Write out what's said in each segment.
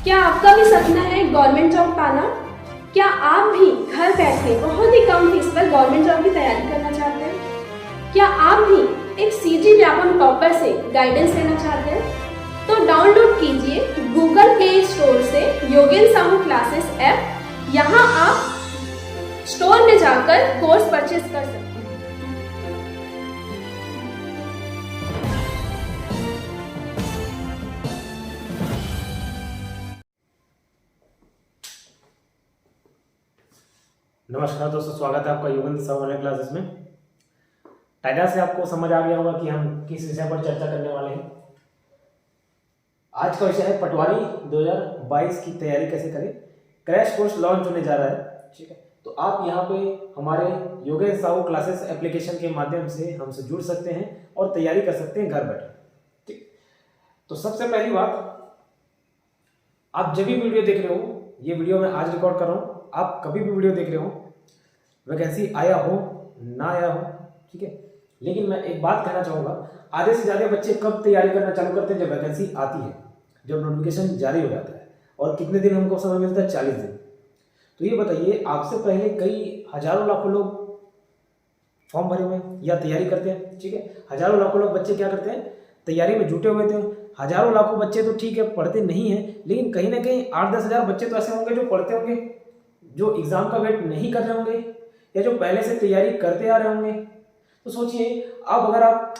क्या आपका भी सपना है गवर्नमेंट जॉब पाना? क्या आप भी घर बैठे बहुत ही कम फीस पर गवर्नमेंट जॉब की तैयारी करना चाहते हैं? क्या आप भी एक सीजी व्यापम टॉपर से गाइडेंस लेना चाहते हैं? तो डाउनलोड कीजिए गूगल प्ले स्टोर से योगेन साहू क्लासेस ऐप। यहाँ आप स्टोर में जाकर कोर्स परचेज कर सकते हैं। नमस्कार दोस्तों, स्वागत है आपका योगेन साहू ऑनलाइन क्लासेस में। टाइटल से आपको समझ आ गया होगा कि हम किस विषय पर चर्चा करने वाले हैं। आज का विषय है पटवारी 2022 की तैयारी कैसे करें। क्रैश कोर्स लॉन्च होने जा रहा है, ठीक है। तो आप यहाँ पे हमारे योगेन साहू क्लासेस एप्लीकेशन के माध्यम से हमसे जुड़ सकते हैं और तैयारी कर सकते हैं घर बैठे, ठीक। तो सबसे पहली बात, आप जब भी वीडियो देख रहे हो, ये वीडियो मैं आज रिकॉर्ड कर रहा हूँ, आप कभी भी वीडियो देख रहे हो, वैकेंसी आया हो ना आया हो, ठीक है, लेकिन मैं एक बात कहना चाहूँगा, आधे से ज़्यादा बच्चे कब तैयारी करना चालू करते हैं? जब वैकेंसी आती है, जब नोटिफिकेशन जारी हो जाता है। और कितने दिन हमको समय मिलता है? 40 दिन। तो ये बताइए, आपसे पहले कई हजारों लाखों लोग फॉर्म भरे हुए हैं या तैयारी करते हैं, ठीक है। हजारों लाखों लोग बच्चे क्या करते हैं? तैयारी में जुटे हुए थे। हजारों लाखों बच्चे तो ठीक है पढ़ते नहीं हैं, लेकिन कहीं ना कहीं 8-10 हज़ार बच्चे तो ऐसे होंगे जो पढ़ते होंगे, जो एग्जाम का वेट नहीं कर रहे होंगे या जो पहले से तैयारी करते आ रहे होंगे। तो सोचिए, अब अगर आप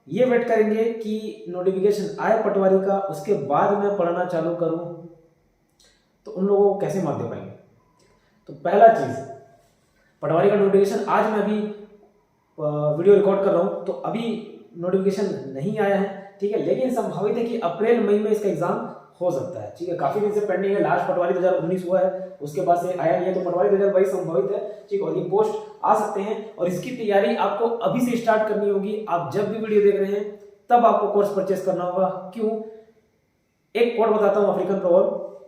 ये वेट करेंगे कि नोटिफिकेशन आए पटवारी का, उसके बाद मैं पढ़ना चालू करूं, तो उन लोगों को कैसे मात दे पाएंगे? तो पहला चीज, पटवारी का नोटिफिकेशन, आज मैं अभी वीडियो रिकॉर्ड कर रहा हूं तो अभी नोटिफिकेशन नहीं आया है, ठीक है, लेकिन संभावित है कि अप्रैल मई में इसका एग्जाम हो सकता है, ठीक है। काफी दिन से पेंडिंग है। लास्ट पटवारी 2019 हुआ है, उसके बाद से आया नहीं है, तो पटवारी 2022 संभावित है, ठीक। और ये पोस्ट आ सकते हैं और इसकी तैयारी आपको अभी से स्टार्ट करनी होगी। आप जब भी वीडियो देख रहे हैं तब आपको कोर्स परचेस करना होगा। क्यों? एक कोट बताता हूँ, अफ्रीकन प्रोवर्ब।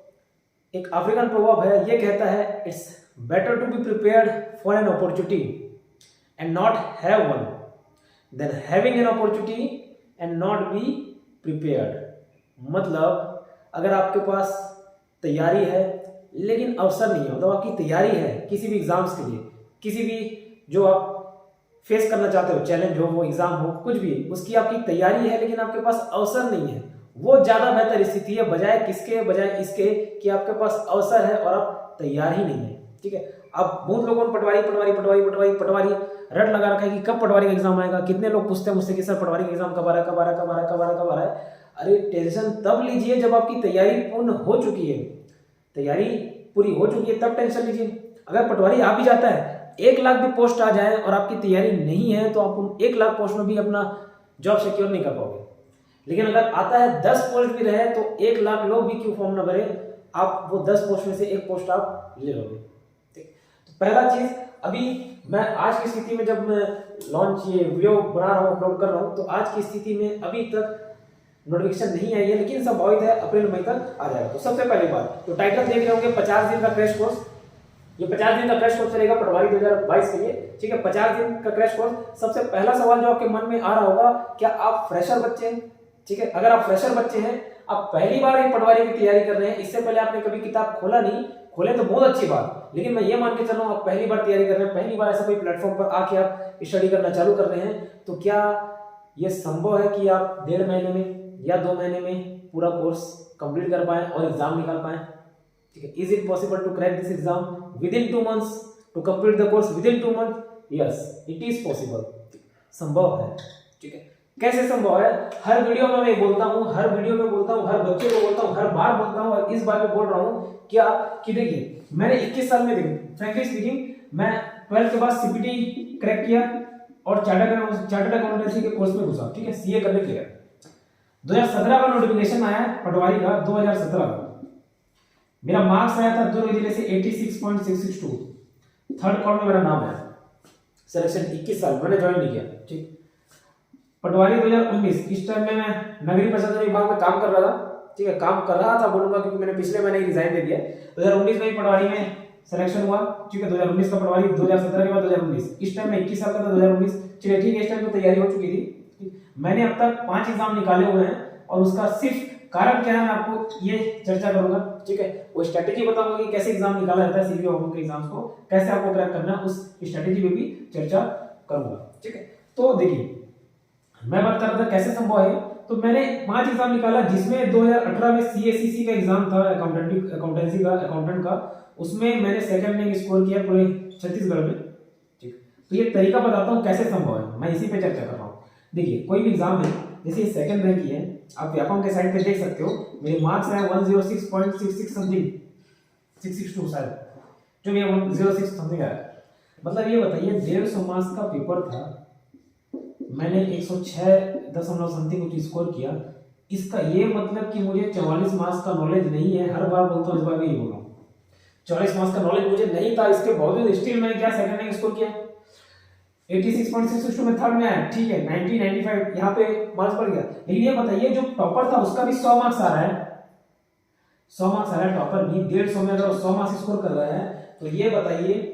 एक अफ्रीकन प्रोवर्ब है, ये कहता है, it's better to be prepared for an opportunity and not have one than having an opportunity and not be prepared. मतलब अगर आपके पास तैयारी है लेकिन अवसर नहीं है, मतलब आपकी तैयारी है किसी भी एग्जाम्स के लिए, किसी भी जो आप फेस करना चाहते हो, चैलेंज हो, वो एग्जाम हो, कुछ भी, उसकी आपकी तैयारी है लेकिन आपके पास अवसर नहीं है, वो ज्यादा बेहतर स्थिति है बजाय किसके? बजाय इसके कि आपके पास अवसर है और आप तैयार ही नहीं है, ठीक है। अब बहुत लोगों ने पटवारी पटवारी पटवारी पटवारी पटवारी रट लगा रखा है कि कब पटवारी का एग्जाम आएगा। कितने लोग पूछते हैं मुझसे कि सर पटवारी का एग्जाम कब आ रहा है, कब आ रहा है, कब आ रहा है, कब आ रहा है, कब आ रहा है। अरे टेंशन तब लीजिए जब आपकी तैयारी पूर्ण हो चुकी है, तैयारी पूरी हो चुकी है, तब टेंशन लीजिए। अगर पटवारी आ भी जाता है, 1 लाख भी पोस्ट आ जाए और आपकी तैयारी नहीं है, तो आप उन 1 लाख पोस्ट में भी अपना जॉब सिक्योर नहीं कर पाओगे। लेकिन अगर आता है 10 पोस्ट भी रहे, तो 1 लाख लोग भी क्यों फॉर्म न भरे, आप वो 10 पोस्ट में से 1 पोस्ट आप ले लोगे, ठीक। तो पहला चीज, अभी मैं आज की स्थिति में, जब मैं लॉन्च ये वीडियो बना रहा हूँ, अपलोड कर रहा हूँ, तो आज की स्थिति में अभी तक नोटिफिकेशन नहीं आई है, लेकिन संभावित है अप्रैल मई तक आ जाएगा। तो सबसे पहली बात, तो टाइटल देख रहे होंगे 50 दिन का क्रैश कोर्स। ये 50 दिन का क्रैश कोर्स चलेगा पटवारी 2022 के लिए, ठीक है। 50 दिन का क्रैश कोर्स। सबसे पहला सवाल जो आपके मन में आ रहा होगा, क्या आप फ्रेशर बच्चे हैं? ठीक है, अगर आप फ्रेशर बच्चे हैं, आप पहली बार ये पटवारी की तैयारी कर रहे हैं, इससे पहले आपने कभी किताब खोला नहीं, खोले तो बहुत अच्छी बात, लेकिन मैं ये मान के चल रहा हूँ आप पहली बार तैयारी कर रहे हैं, पहली बार ऐसा कोई प्लेटफॉर्म पर आके आप स्टडी करना चालू कर रहे हैं, तो क्या ये संभव है कि आप 1.5 महीने में या 2 महीने में पूरा कोर्स कंप्लीट कर पाएं और एग्जाम निकाल पाएं, ठीक है। Is it possible to crack this exam within 2 months, to complete the course within 2 month? Yes, it is possible, संभव है, ठीक है। कैसे संभव है? हर वीडियो में मैं बोलता हूँ, हर वीडियो में बोलता हूँ, हर बच्चे को बोलता हूँ, हर बार बोलता हूँ, और इस बार में बोल रहा हूँ क्या कि देखिए, मैंने 21 साल में, देखिए फ्रैंकली स्पीकिंग, मैं 12th के बाद सीपीटी क्रैक किया और चार्टर्ड अकाउंटेंसी के कोर्स में घुसा, ठीक है, सीए करने के लिए। 2017 का नोटिफिकेशन आया पटवारी का, 2017 का मेरा मार्क्स आया था दुर्ग जिले से 86.662, थर्ड कॉल में मेरा नाम आया, सिलेक्शन 21 साल मैंने ज्वाइन नहीं किया, ठीक। पटवारी 2019, इस टाइम में मैं नगरीय प्रशासन विभाग में काम कर रहा था, ठीक है, काम कर रहा था बोलूंगा क्योंकि मैंने पिछले महीने ही रिजाइन दे दिया। 2019 में पटवारी में सिलेक्शन हुआ, ठीक है, 2019 का पटवारी, 2017 के बाद 2019, इस टाइम में 21 साल का था, 2019, चलिए ठीक है, इस टाइम में तैयारी हो चुकी थी। मैंने अब तक 5 एग्जाम निकाले हुए हैं और उसका सिर्फ कारण क्या है मैं आपको ये चर्चा करूंगा, ठीक है। वो स्ट्रेटेजी बताऊंगा कि कैसे एग्जाम निकाला जाता है, सीपीओ ऑफिस के एग्जाम्स को कैसे आपको क्रैक करना है, उस स्ट्रेटेजी पे भी चर्चा करूंगा, ठीक है। तो देखिए मैं बात कर रहा था कैसे संभव है, तो मैंने 5 एग्जाम निकाला जिसमें 2018 में सीएससीसी का एग्जाम था, अकाउंटेंसी का, अकाउंटेंट का, उसमें मैंने सेकंड रैंक स्कोर किया पूरे छत्तीसगढ़ में, ठीक। तो ये तरीका बताता हूँ कैसे संभव है, मैं इसी पे चर्चा कर रहा हूँ। देखिए कोई भी एग्जाम है, जैसे सेकंड रैंक की है, आप व्यापम के साइड पे देख सकते हो, मेरे मार्क्स है 106.66 समथिंग, 662 शायद, जो भी 106 समथिंग है। मतलब ये बताइए 150 मार्क्स का पेपर था, मैंने 106 दशमलव समथिंग कुछ स्कोर किया। इसका ये मतलब कि मुझे 44 मार्क्स का नॉलेज नहीं है, हर बार बोलता हूँ, इस बार भी ये बोल रहा हूँ, 44 मार्क्स का नॉलेज मुझे नहीं था, इसके बावजूद स्टिल मैंने क्या सेकंड रैंक स्कोर किया, 86.62 में थर्ड में आया, ठीक है। 90 95 यहाँ पे मार्क्स बढ़ गया। लेकिन ये बताइए जो टॉपर था उसका भी 100 मार्क्स आ रहा है, 100 मार्क्स आ रहा है, टॉपर भी 150 में अगर 100 मार्क्स स्कोर कर रहा है, तो ये बताइए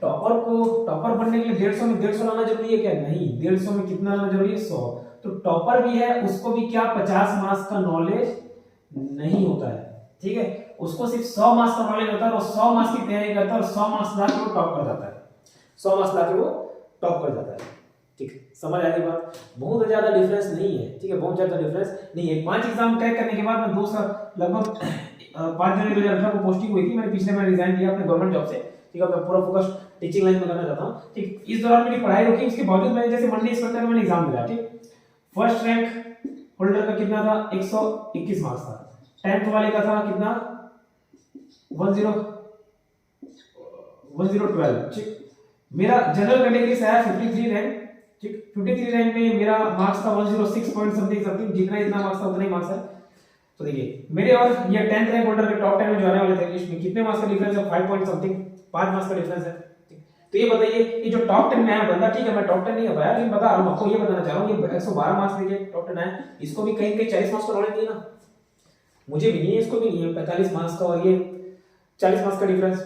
टॉपर बनने के लिए 150 में 150 लाना जरूरी है क्या? नहीं, 150 में कितना लाना जरूरी है? 100। तो टॉपर भी है, उसको भी क्या 50 मार्क्स का नॉलेज नहीं होता है, ठीक है। उसको सिर्फ 100 मार्क्स का नॉलेज होता है और 100 मार्क्स की तैयारी करता है और 100 मार्क्स ला के वो टॉप कर जाता है, 100 मार्क्स ला के वो टॉप कर जाता है, ठीक है। समझ आ गई बात? बहुत ज्यादा डिफरेंस नहीं है, ठीक है, बहुत ज्यादा डिफरेंस नहीं है। 5 एग्जाम क्रैक करने के बाद मैं 2 साल लगभग 5 जनवरी 2018 को पोस्टिंग हुई थी, मैंने पिछले महीने रिजाइन दिया अपने गवर्नमेंट जॉब से, ठीक है। मैं पूरा फोकस टीचिंग लाइन में करना चाहता हूं, ठीक। इस दौरान मेरी पढ़ाई रुकी, उसके बावजूद मैंने जैसे मंडी इंस्पेक्टर में एग्जाम दिया, ठीक। फर्स्ट रैंक होल्डर का कितना था? 121 मार्क्स था। 10th वाले का था कितना? 1012, ठीक। मेरा जनरल कैटेगरी से आया 53 रैंक, ठीक। 53 रैंक में मेरा मार्क्स था 106 पॉइंट समथिंग समथिंग, जितना मार्क्स था उतना ही मार्क्स है। तो देखिए मेरे और ये 10th रैंक होल्डर के टॉप 10 में जो आने वाले थे इंग्लिश में, कितने मार्क्स का डिफरेंस है? 5 पॉइंट समथिंग, 5 मार्क्स का डिफरेंस है। तो ये बताइए ये जो टॉप 10 में आया बंदा, ठीक है, मैं टॉप 10 नहीं हो पाया, लेकिन बता रहा हूं आपको, ये बताना चाह रहा हूं, ये 112 मार्क्स लेके टॉप 10 आया, इसको भी कहीं 40 मार्क्स का नॉलेज नहीं है ना, मुझे भी नहीं है, इसको भी नहीं है, 45 मार्क्स का और ये 40 मार्क्स का डिफरेंस,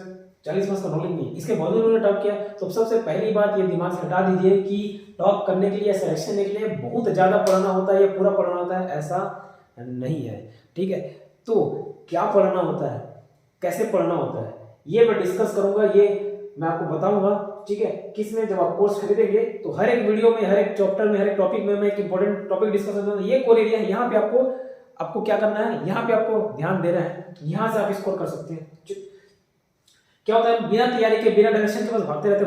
40 मार्क्स का नॉलेज नहीं है, इसके बावजूद उन्होंने टॉप किया। तो सबसे पहली बात ये दिमाग से हटा दीजिए कि टॉप करने के लिए, सिलेक्शन लेने के लिए बहुत ज्यादा पढ़ना होता है या पूरा पढ़ना होता है, ऐसा नहीं है, ठीक है। तो क्या पढ़ना होता है, कैसे पढ़ना होता है, ये मैं डिस्कस करूंगा, ये मैं आपको बताऊंगा, ठीक है। किसमें जब आप कोर्स खरीदेंगे तो हर एक वीडियो में, हर एक चैप्टर में, हर एक टॉपिक में मैं एक इंपॉर्टेंट टॉपिक डिस्कस करता हूं। ये कोर एरिया है, यहाँ पे आपको क्या करना है, यहाँ पे आपको ध्यान देना है, यहाँ से आप स्कोर कर सकते हैं। क्या होता है, बिना तैयारी के, बिना डायरेक्शन के बस भागते रहते।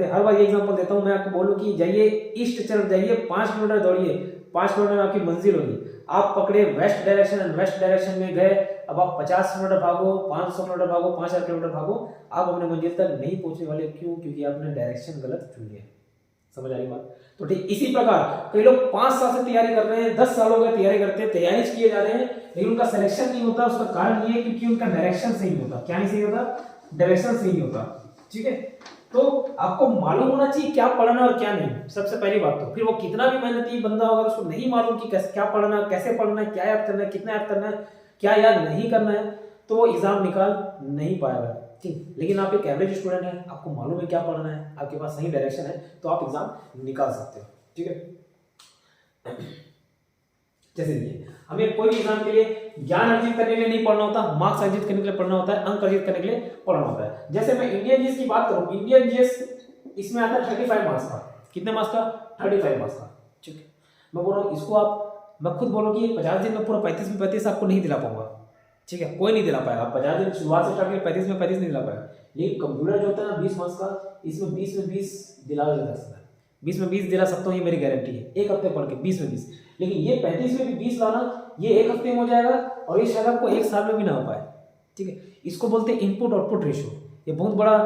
हर बार ये एग्जांपल देता हूं मैं आपको, बोलूं कि जाइए ईस्ट चल जाइए, 5 किलोमीटर दौड़िए, 5 किलोमीटर में आपकी मंजिल होगी। आप पकड़े वेस्ट डायरेक्शन में गए, अब आप 50 किलोमीटर भागो, 500 किलोमीटर भागो, 5000 किलोमीटर भागो, आप अपने मंजिल तक नहीं पहुंचने वाले। क्यों? क्योंकि आपने डायरेक्शन गलत चुन लिया। समझ आ रही बात? तो ठीक इसी प्रकार कई लोग 5 साल से तैयारी कर रहे हैं, 10 साल हो गए तैयारी करते हैं, तैयारी किए जा रहे हैं, लेकिन उनका सिलेक्शन नहीं होता। उसका कारण ये है क्योंकि उनका डायरेक्शन सही नहीं होता। क्या नहीं सही होता? डायरेक्शन सही नहीं होता, ठीक है। तो आपको मालूम होना चाहिए क्या पढ़ना और क्या नहीं, सबसे पहली बात। तो फिर वो कितना भी मेहनती बंदा होगा, उसको नहीं मालूम कि कैसे क्या पढ़ना, कैसे पढ़ना है, क्या याद करना है, कितना याद करना है, क्या याद नहीं करना है, तो वो एग्जाम निकाल नहीं पाएगा, ठीक। लेकिन आप एक एवरेज स्टूडेंट है, आपको मालूम है क्या पढ़ना है, आपके पास सही डायरेक्शन है, तो आप एग्जाम निकाल सकते हो, ठीक है। जैसे ये हमें कोई भी एग्जाम के लिए ज्ञान अर्जित करने के लिए नहीं पढ़ना होता, मार्क्स अर्जित करने के लिए पढ़ना होता है, अंक अर्जित करने के लिए पढ़ना होता है। जैसे मैं इंडियन जीएस की बात करूं, इंडियन जीएस इसमें आता है 35 मार्क्स का। कितने मार्क्स का? 35 मार्क्स का, ठीक है। मैं बोल रहा हूं इसको मैं खुद बोल रहा हूं कि 50 दिन में पूरा 35 में 35 आपको नहीं दिला पाऊंगा, ठीक है, कोई नहीं दिला पाएगा। 50 दिन शुरुआत से स्टार्ट करके 35 में 35 नहीं दिला पाएगा। लेकिन कंप्यूटर जो होता है ना 20 मार्क्स का, इसमें 20 में 20 दिला सकता है, 20 में 20 दिला सकता हूँ, ये मेरी गारंटी है, एक हफ्ते पढ़ के 20 में 20। लेकिन ये 35 में भी 20 लाना, ये एक हफ्ते में हो जाएगा और ये शायद आपको एक साल में भी ना हो पाए, ठीक है। इसको बोलते हैं इनपुट आउटपुट रेशियो। ये बहुत बड़ा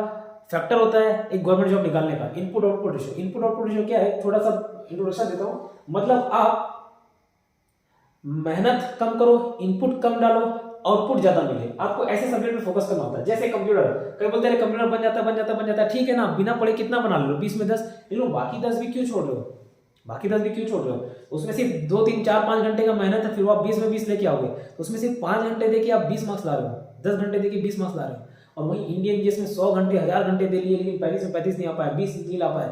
फैक्टर होता है एक गवर्नमेंट जॉब निकालने का, input output ratio. Input output ratio क्या है, थोड़ा सा इंट्रोडक्शन देता हूँ। मतलब आप मेहनत कम करो, इनपुट कम डालो, आउटपुट ज्यादा मिले, आपको ऐसे सब्जेक्ट में फोकस करना होता है। जैसे कंप्यूटर, कई बोलते हैं कंप्यूटर बन जाता है, ठीक है ना, बिना पढ़े कितना बना लो, 20 में 10, लेकिन बाकी 10 भी क्यों छोड़ रहे हो? बाकी 10 भी क्यों छोड़ रहे हो? उसमें सिर्फ 2 3 4 5 घंटे का मेहनत है, फिर वो आप 20 में 20 लेके आओगे, तो उसमें सिर्फ 5 घंटे देके आप 20 मार्क्स ला रहे हो, 10 घंटे देके 20 मार्क्स ला रहे हो। और वही इंडियन जीएस में 100 घंटे 1000 घंटे दे लिए, लेकिन 35 में 35 नहीं आ पाया, 20 नहीं ला पाया,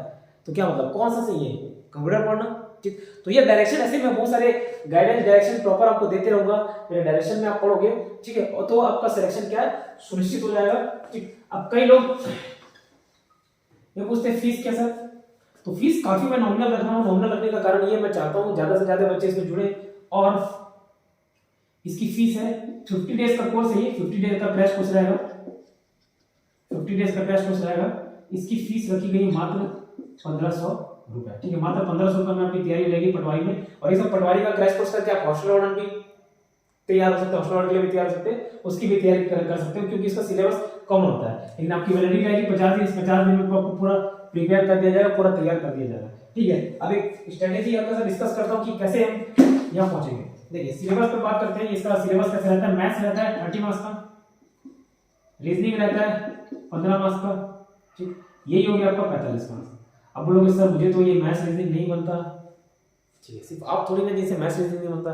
तो क्या मतलब कौन सा सही है? कंप्यूटर पढ़ना ठीक। तो ये डायरेक्शन ऐसे मैं बहुत सारे गाइडेंस डायरेक्शन प्रॉपर आपको देते रहूंगा, मेरे डायरेक्शन में आप पढ़ोगे, ठीक है, और तो आपका सिलेक्शन क्या है सुनिश्चित हो जाएगा, ठीक। अब कई लोग ये पूछते हैं फीस क्या सर, तो फीस काफी मैं नॉमिनल रख रहा हूँ। नॉमिनल रखने का कारण ये मैं चाहता हूँ ज्यादा से ज्यादा बच्चे इसमें जुड़े, और इसकी फीस है 50 डेज का कोर्स है, ये 50 डेज का क्रैश कोर्स रहेगा, 50 डेज का क्रैश कोर्स रहेगा। इसकी फीस रखी गई मात्र 1500 रुपए, ठीक है, मात्र 1500 रुपए में आपकी तैयारी हो जाएगी पटवारी में। और ये सब पटवारी का क्रैश कोर्स करके आप हॉस्टल वार्डन भी तैयार हो सकते हैं, हॉस्टल वार्डन के लिए भी तैयार हो सकते हैं, उसकी भी तैयारी कर सकते हो, क्योंकि इसका सिलेबस कम होता है। लेकिन आपकी वैलिडिटी रहेगी 50 दिन, इस 50 दिन में आपको पूरा प्रिपेयर कर दिया जाएगा, पूरा तैयार कर दिया जाएगा, ठीक है। अब एक स्ट्रेटेजी आपके साथ डिस्कस करता हूँ कि कैसे हम यहाँ पहुंचेंगे। देखिए सिलेबस पे बात करते हैं, इसका सिलेबस कैसे रहता है। मैथ्स रहता है 30 मार्क्स का, रीजनिंग रहता है 15 मार्क्स का, ठीक, यही हो गया आपका 45 मार्क्स। अब बोलोगे सर मुझे तो ये मैथ्स रीजनिंग नहीं बनता, ठीक है, सिर्फ आप थोड़ी ना जिसे मैथ्स रीजनिंग नहीं बनता,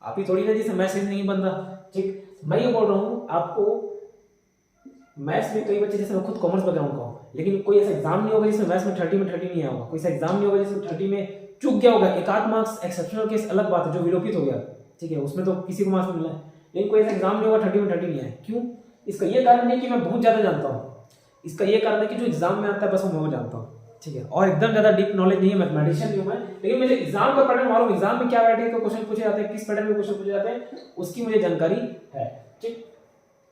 आप ही थोड़ी ना जिसे मैथ्स रीजनिंग नहीं बनता, ठीक। मैं ये बोल रहा हूँ आपको मैथ्स में कई बच्चे, जैसे मैं खुद कॉमर्स बैकग्राउंड का हूँ, लेकिन कोई ऐसा एग्जाम नहीं होगा जिसमें मैथ्स में 30 नहीं आया होगा, कोई ऐसा एग्जाम नहीं होगा जिसमें 30 में चूक गया होगा। एक आध मार्क्स एक्सेप्शनल केस अलग बात है जो विलोपित हो गया, ठीक है, उसमें तो किसी को मार्क्स मिला है, लेकिन कोई ऐसा एग्जाम नहीं होगा 30 नहीं आया। क्यों? इसका ये कारण नहीं कि मैं बहुत ज्यादा जानता हूँ, इसका ये कारण है कि जो एग्जाम में आता है बस वो जानता हूँ, ठीक है, और एकदम ज्यादा डीप नॉलेज नहीं है, मैथमेटिशियन नहीं हूं मैं, लेकिन मुझे एग्जाम का पैटर्न मालूम, एग्जाम में क्या वैरायटी के क्वेश्चन पूछे जाते हैं, किस पैटर्न में क्वेश्चन पूछे जाते हैं, उसकी मुझे जानकारी है, ठीक।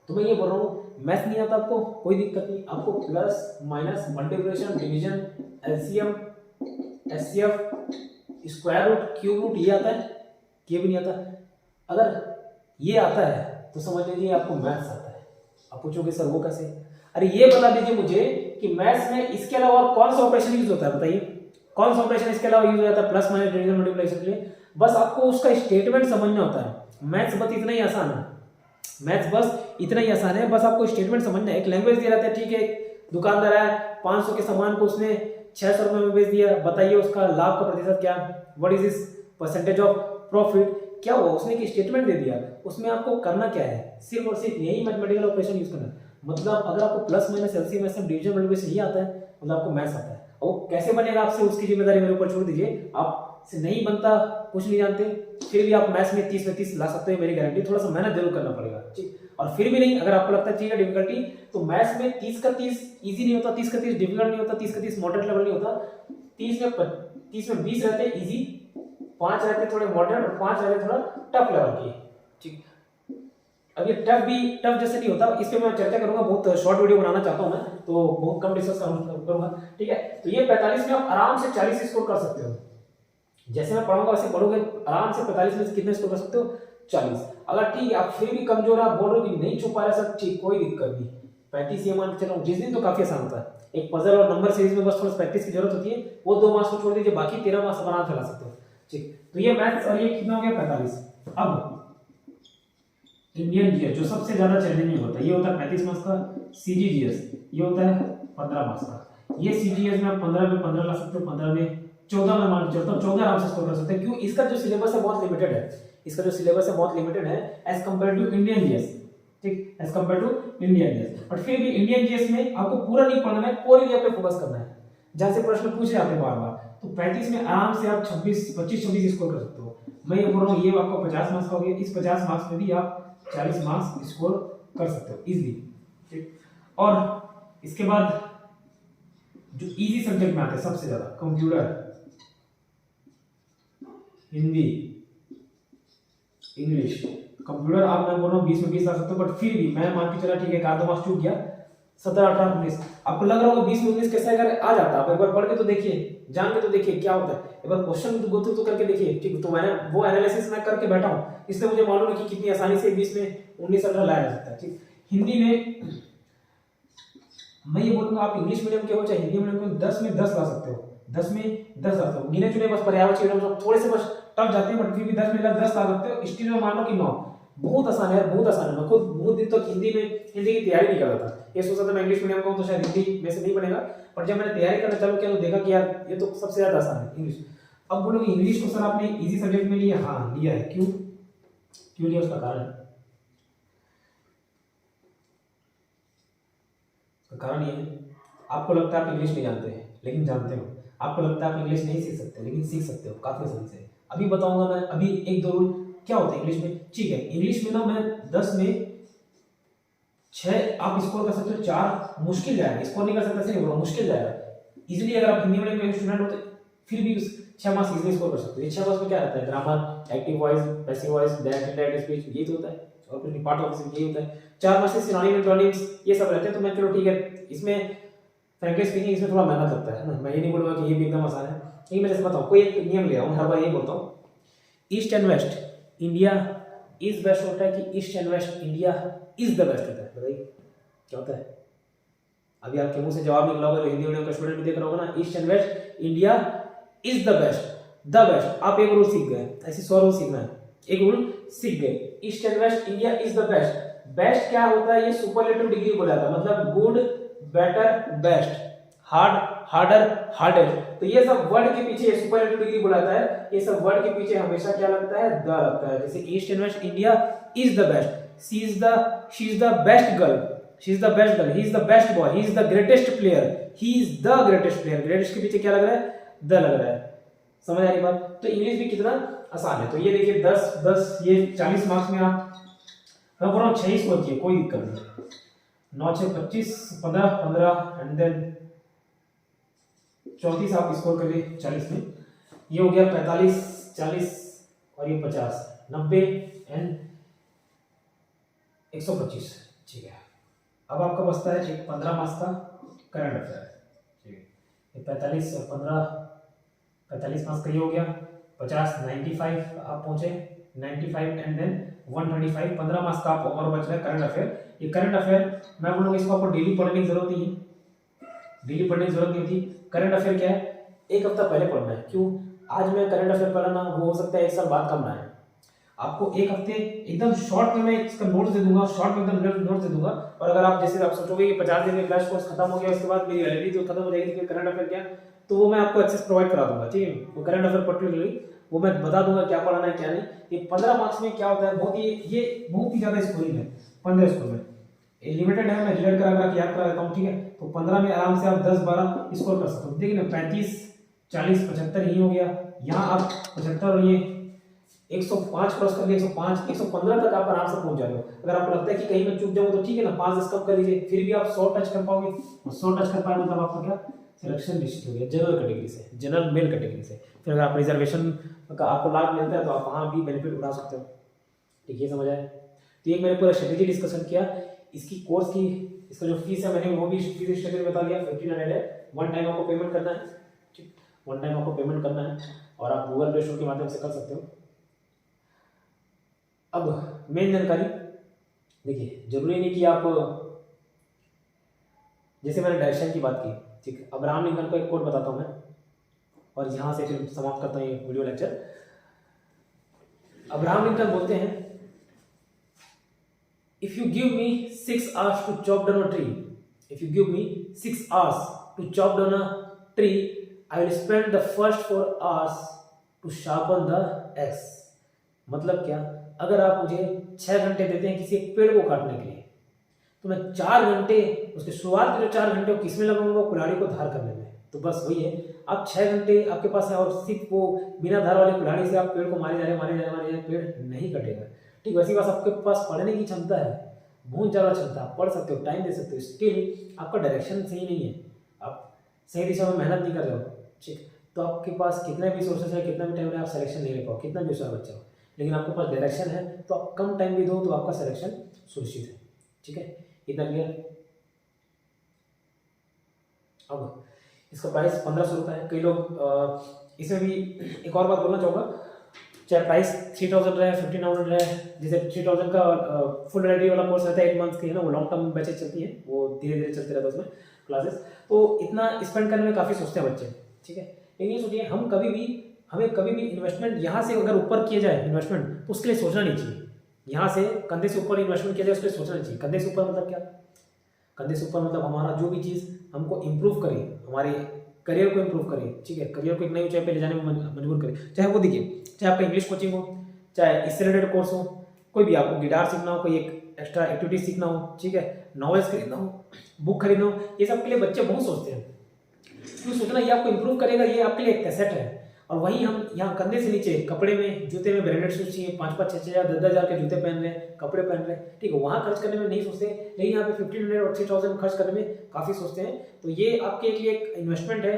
तो मैं ये बोल रहा हूँ मैथ्स नहीं आता आपको, कोई दिक्कत नहीं, आपको plus minus multiplication division LCM HCF square root cube root ये आता है, ये भी नहीं आता। अगर ये आता है तो समझ लीजिए आपको मैथ्स आता है। आप पूछोगे सर वो कैसे, अरे ये बता दीजिए मुझे कि मैथ्स में इसके अलावा कौन सा ऑपरेशन यूज होता है, बताइए कौन सा ऑपरेशन इसके अलावा यूज होता है प्लस माइनस डिवीजन मल्टीप्लिकेशन के लिए। बस आपको उसका स्टेटमेंट समझना होता है। मैथ्स बस इतना ही आसान है, मैथ्स बस इतना ही आसान है, बस आपको स्टेटमेंट समझना है। एक लैंग्वेज दिया रहता है, ठीक है, दुकानदार है 500 के सामान को उसने 600 रुपए में बेच दिया, बताइए उसका लाभ का प्रतिशत क्या, what is is percentage of profit, क्या हुआ, उसने एक स्टेटमेंट दे दिया, उसमें आपको करना क्या है, सिर्फ और सिर्फ यही मैथमेटिकल ऑपरेशन यूज करना। मतलब अगर आपको plus minus LCM SM division multiplication ही आता है, मतलब आपको मैथ्स आता है। और वो कैसे बनेगा आपसे उसकी जिम्मेदारी मेरे ऊपर छोड़ दीजिए, आपसे नहीं बनता, कुछ नहीं जानते, फिर भी आप मैथ्स में 30 में 30 ला सकते हैं, मेरी गारंटी। थोड़ा सा मेहनत जरूर करना पड़ेगा, ठीक। और फिर भी नहीं, अगर आपको लगता है ठीक है डिफिकल्टी, तो मैथ्स में 30 का 30 इजी नहीं होता, 30 का 30 डिफिकल्ट नहीं होता, 30 का 30 मॉडरेट लेवल नहीं होता, 30 में 20 रहते हैं इजी, 5 रहते हैं थोड़े मॉडरेट और 5 रहते हैं थोड़ा टफ लेवल के, ठीक। अब ये टफ जैसे नहीं होता, इस पे मैं चर्चा करूंगा, बहुत शॉर्ट वीडियो बनाना चाहता हूं मैं, तो बहुत कम डिस्कस करूंगा, ठीक है। तो ये 45 में आप आराम से 40 स्कोर कर सकते हो, जैसे मैं पढ़ाऊंगा वैसे पढ़ोगे, आराम से 45 में से कितने स्कोर कर सकते हो, 40। अगर ठीक है आप फिर भी कमजोर आप बोल रहे हो कि नहीं छुपा रहे सर, ठीक, कोई दिक्कत नहीं, 35 ये मान के चलो, जिस दिन तो काफी आसान होता है। एक पजल और नंबर सीरीज में बस थोड़ा प्रैक्टिस की जरूरत होती है, वो 2 मार्क्स को छोड़ दीजिए, बाकी 13 मार्क्स बना फैला सकते हो, ठीक। तो ये मैथ्स और ये कितना हो गया 45। अब इंडियन जीएस जो सबसे ज्यादा चैलेंजिंग होता है, ये होता है 35 मार्क्स का। सीजीजीएस ये होता है 15 मार्क्स का। ये सीजीएस में आप 15 में 15 ला सकते हो, 15 में 14 में मान के चलता हूं, 14 आराम से स्कोर कर सकते हैं। क्यों? इसका जो सिलेबस है बहुत लिमिटेड है, इसका जो सिलेबस है बहुत लिमिटेड है as compare to Indian GS, ठीक, as compare to Indian GS. But फिर भी इंडियन जीएस में आपको पूरा नहीं पढ़ना है, कोर एरिया पे फोकस करना है, जहां से प्रश्न पूछे जाते हैं बार-बार। तो 35 में आराम से आप 25-26 स्कोर कर सकते हो। मैं ये बोल रहा हूं, ये आपको 50 मार्क्स का हो गया, इस 50 मार्क्स में भी आप 40 मार्क्स स्कोर कर सकते हो इजीली, ठीक। और इसके बाद जो इजी सब्जेक्ट में आते हैं सबसे ज्यादा, कंप्यूटर, हिंदी, इंग्लिश। कंप्यूटर आप मैं बोल रहा हूँ 20 में 20 ला सकते हो, बट फिर भी मैं मान के चला ठीक है, 1 2 मार्क्स चूक गया, 17 18 19। आपको लग रहा होगा 20 में 19 कैसे अगर आ जाता, आप एक बार पढ़ के तो देखिए, जान के तो देखिए क्या होता है, एक बार क्वेश्चन गो थ्रू तो करके देखिए, ठीक। तो मैंने वो एनालिसिस मैं करके बैठा हूँ, इसलिए मुझे मालूम है कि कितनी आसानी से 20 में 19 18 लाया जा सकता है, ठीक। हिंदी में मैं ये बोलूंगा, आप इंग्लिश मीडियम के हो चाहे हिंदी मीडियम के, 10 में 10 ला सकते हो, 10 में 10 ला सकते हो। गिने चुने बस पर्यायवाची थोड़े से बस टफ जाते हैं, बट फिर भी 10 में 10 ला सकते हो। स्टील में मान लो कि 9, बहुत आसान है, बहुत आसान है। मैं खुद बहुत दिन तक हिंदी की तैयारी नहीं कर रहा था, ये सोचता था मैं इंग्लिश मीडियम का हूं तो शायद हिंदी में से नहीं बनेगा, पर जब मैंने तैयारी करना चालू किया तो देखा कि यार ये तो सबसे ज्यादा आसान है इंग्लिश। अब बोलोगे इंग्लिश को सर आपने इजी सब्जेक्ट में लिया, हाँ लिया है। क्यों लिया, उसका कारण ये है, आपको लगता है आप इंग्लिश नहीं जानते हैं, लेकिन जानते हो। आपको लगता है आप इंग्लिश नहीं सीख सकते, लेकिन सीख सकते हो काफ़ी आसानी से। अभी बताऊंगा मैं अभी एक दो रूल क्या होता है इंग्लिश में। ठीक है, इंग्लिश में ना मैं 10 में 6 आप स्कोर कर सकते हो, 4 मुश्किल जाएगा, स्कोर नहीं कर सकते ऐसे नहीं बोल रहा, मुश्किल जाएगा। इजीली अगर आप हिंदी मीडियम के स्टूडेंट होते फिर भी 6 मार्क्स इजीली स्कोर कर सकते हो। ये 6 मार्क्स में क्या रहता है, grammar, active voice, passive voice, direct indirect speech, यही तो होता है, और फिर पार्ट ऑफ स्पीच यही होता है। 4 मार्क्स से सिनोनिम एंटोनिम्स ये सब रहते हैं। तो मैं चलो ठीक है, इसमें फ्रैंकली स्पीकिंग इसमें थोड़ा मेहनत लगता है ना, मैं ये नहीं बोलूंगा कि ये भी एकदम आसान है। लेकिन मैं जैसे बताऊं, कोई एक नियम ले रहा हूं, हर बार यही बोलता हूं, east and waste India is best होता है कि east and waste India is the best होता है? बताइए क्या होता है? अभी आपके मुंह से जवाब निकला होगा, जो हिंदी मीडियम का स्टूडेंट भी देख रहा होगा ना, east and waste India is the best, the best. आप एक रूल सीख गए, ऐसे 100 रूल सीखना है, एक रूल सीख गए, east and waste India is the best. Best क्या होता है, ये सुपरलेटिव डिग्री बोला जाता है, मतलब good, better, best, hard, harder, hardest. तो ये सब वर्ड के पीछे सुपरलेटिव डिग्री बोला जाता है, ये सब वर्ड के पीछे हमेशा क्या लगता है, द लगता है। जैसे east and waste India is the best, she is the best girl, she is the best girl, he is the best boy, he is the greatest player, he is the greatest player. Greatest के पीछे क्या लग रहा है, the लग रहा है। समझ आ रही बात? तो इंग्लिश भी कितना आसान है। तो ये देखिए 10 ये 40 मार्क्स में आप मैं बोल रहा हूँ 6 स्कोर किए, कोई दिक्कत नहीं। 9 6 25, 15 एंड देन 34 आप स्कोर कर लिए 40 में। ये हो गया 45, 40 और ये 50, 90 एंड 125। ठीक है, अब आपका बचता है एक 15 मार्क्स का करंट अफेयर। ठीक है, ये 45 और 15, 45 मार्क्स का ये हो गया, 50 95 आप पहुंचे, 95 एंड देन 125, 15 मार्क्स का आपको और बच रहा है करंट अफेयर। ये करंट अफेयर मैं बोलूँगा इसको आपको डेली पढ़ने की जरूरत नहीं है, डेली पढ़ने की जरूरत नहीं होती। करंट अफेयर क्या है, एक हफ्ता पहले पढ़ना है। क्यों? आज मैं करंट अफेयर पढ़ा ना, वो हो सकता है 1 साल बाद कम ना है। आपको एक हफ्ते एकदम शॉर्ट में मैं इसका नोट्स दे दूंगा, शॉर्ट में एकदम नोट्स दे दूंगा। और अगर आप जैसे आप सोचोगे कि 50 दिन में क्रैश कोर्स खत्म हो गया, उसके बाद मेरी वैलिडिटी तो खत्म हो जाएगी, फिर करंट अफेयर क्या, तो वो मैं आपको एक्सेस प्रोवाइड करा दूंगा। ठीक है, वो करंट अफेयर पर्टिकुलरली वो मैं बता दूंगा क्या पढ़ाना है क्या नहीं। ये 15 मार्क्स में क्या होता है, ये बहुत ही ज्यादा स्कोरिंग है 15 स्कोर में, लिमिटेड है, मैं रिलेट करा के याद करा देता हूँ। ठीक है, तो 15 में आराम से आप 10-12 स्कोर कर सकते हो। देखिए ना 35 40 75 ही हो गया, यहाँ आप 75 और ये 105 क्रॉस कर लिए, 105 115 तक आप आराम से पहुंच जाओगे। अगर आपको लगता है कि कहीं मैं चूक जाऊँ तो ठीक है ना, 5-10 कम कर लीजिए, फिर भी आप 100 टच कर पाओगे। और 100 टच कर पाए मतलब आपका क्या सिलेक्शन निश्चित हो गया जनरल कैटेगरी से, जनरल मेल कैटेगरी से। फिर अगर आप रिजर्वेशन का आपको लाभ मिलता है तो आप वहाँ भी बेनिफिट उठा सकते हो। ठीक है, समझ आया? तो ये मैंने पूरा स्ट्रेटेजी डिस्कशन किया। इसकी कोर्स की इसका जो फीस है मैंने वो भी फीस स्ट्रक्चर बता दिया। 1500 है, वन टाइम आपको पेमेंट करना है। ठीक, वन टाइम आपको पेमेंट करना है और आप गूगल पे स्टोर के माध्यम से कर सकते हो। अब मेन जानकारी देखिए, जरूरी नहीं कि आप, जैसे मैंने डायरेक्शन की बात की, ठीक, अब्राहम लिंकन का एक कोट बताता हूँ मैं और यहाँ से फिर समाप्त करता हूँ ये वीडियो लेक्चर। अब्राहम लिंकन बोलते हैं, if you give me 6 hours to chop down a tree, if you give me 6 hours to chop down a tree, I will spend the first 4 hours to sharpen the axe। मतलब क्या, अगर आप मुझे 6 घंटे देते हैं किसी एक पेड़ को काटने के लिए, तो मैं 4 घंटे उसके शुरुआत के जो 4 घंटे वो किस में लगाऊंगा, कुल्हाड़ी को धार करने में। तो बस वही है, आप 6 घंटे आपके पास है और सिर्फ वो बिना धार वाली कुल्हाड़ी से आप पेड़ को मारे जा रहे, पेड़ नहीं कटेगा। ठीक, वैसी बात आपके पास पढ़ने की क्षमता है, बहुत ज़्यादा क्षमता, आप पढ़ सकते हो, टाइम दे सकते हो, स्टिल आपका डायरेक्शन सही नहीं है, आप सही दिशा में मेहनत नहीं कर रहे हो। ठीक, तो आपके पास कितने भी सोर्सेस है, कितना भी टाइम है, आप सिलेक्शन नहीं ले पाओ, कितना भी होशियार बच्चा हो, लेकिन आपके पास डायरेक्शन है तो आप कम टाइम भी दो तो आपका सिलेक्शन सुनिश्चित है। ठीक है, इतना क्लियर? अब इसका प्राइस 1500 रुपये है। कई लोग इसमें भी एक और बात बोलना चाहूँगा, चाहे प्राइस 3000 रहे, 1500 रहे, जैसे 3000 का फुल रेडी वाला कोर्स रहता है 8 मंथ की है ना, वो लॉन्ग टर्म बैचेज चलती है, वो धीरे धीरे चलते रहता है उसमें क्लासेस, तो इतना स्पेंड करने में काफ़ी सोचते हैं बच्चे। ठीक है, लेकिन ये सोचिए हमें कभी भी इन्वेस्टमेंट यहाँ से अगर ऊपर किया जाए इन्वेस्टमेंट, तो उसके लिए सोचना नहीं चाहिए। यहाँ से कंधे से ऊपर इन्वेस्टमेंट किया जाए उसके लिए सोचना नहीं चाहिए। कंधे से ऊपर मतलब क्या, कंधे से ऊपर मतलब हमारा जो भी चीज़ हमको इम्प्रूव करे, हमारे करियर को इम्प्रूव करे, ठीक है, करियर को एक नई ऊंचाई पे ले जाने में मजबूर करे। चाहे वो देखिए, चाहे आपका इंग्लिश कोचिंग हो, चाहे इससे रिलेटेड कोर्स हो, कोई भी आपको गिटार सीखना हो, कोई एक एक्स्ट्रा एक्टिविटी सीखना हो, ठीक है, नॉवेल्स खरीदना हो, बुक खरीदना हो, ये सब के लिए बच्चे बहुत सोचते हैं। क्यों सोचना, ये आपको इंप्रूव करेगा, ये आपके लिए एक एसेट है। और वहीं हम यहाँ कंधे से नीचे कपड़े में, जूते में ब्रांडेड शूज चाहिए, 5-5, 6-6 हज़ार, 10-10 हज़ार के जूते पहन रहे हैं, कपड़े पहन रहे हैं, ठीक है, वहाँ खर्च करने में नहीं सोचते, लेकिन यहाँ पे 1500 और 3000 खर्च करने में काफ़ी सोचते हैं। तो ये आपके लिए एक इन्वेस्टमेंट है,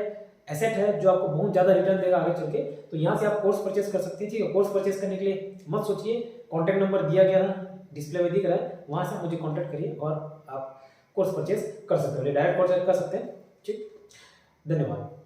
एसेट है, जो आपको बहुत ज़्यादा रिटर्न देगा आगे चल के। तो यहाँ से आप कोर्स परचेस कर सकते हैं, ठीक है। कोर्स परचेस करने के लिए मत सोचिए, कॉन्टैक्ट नंबर दिया गया है, डिस्प्ले में दिख रहा है, वहाँ से मुझे कॉन्टैक्ट करिए और आप कोर्स परचेस कर सकते हो, डायरेक्ट परचेस कर सकते हैं, ठीक। धन्यवाद।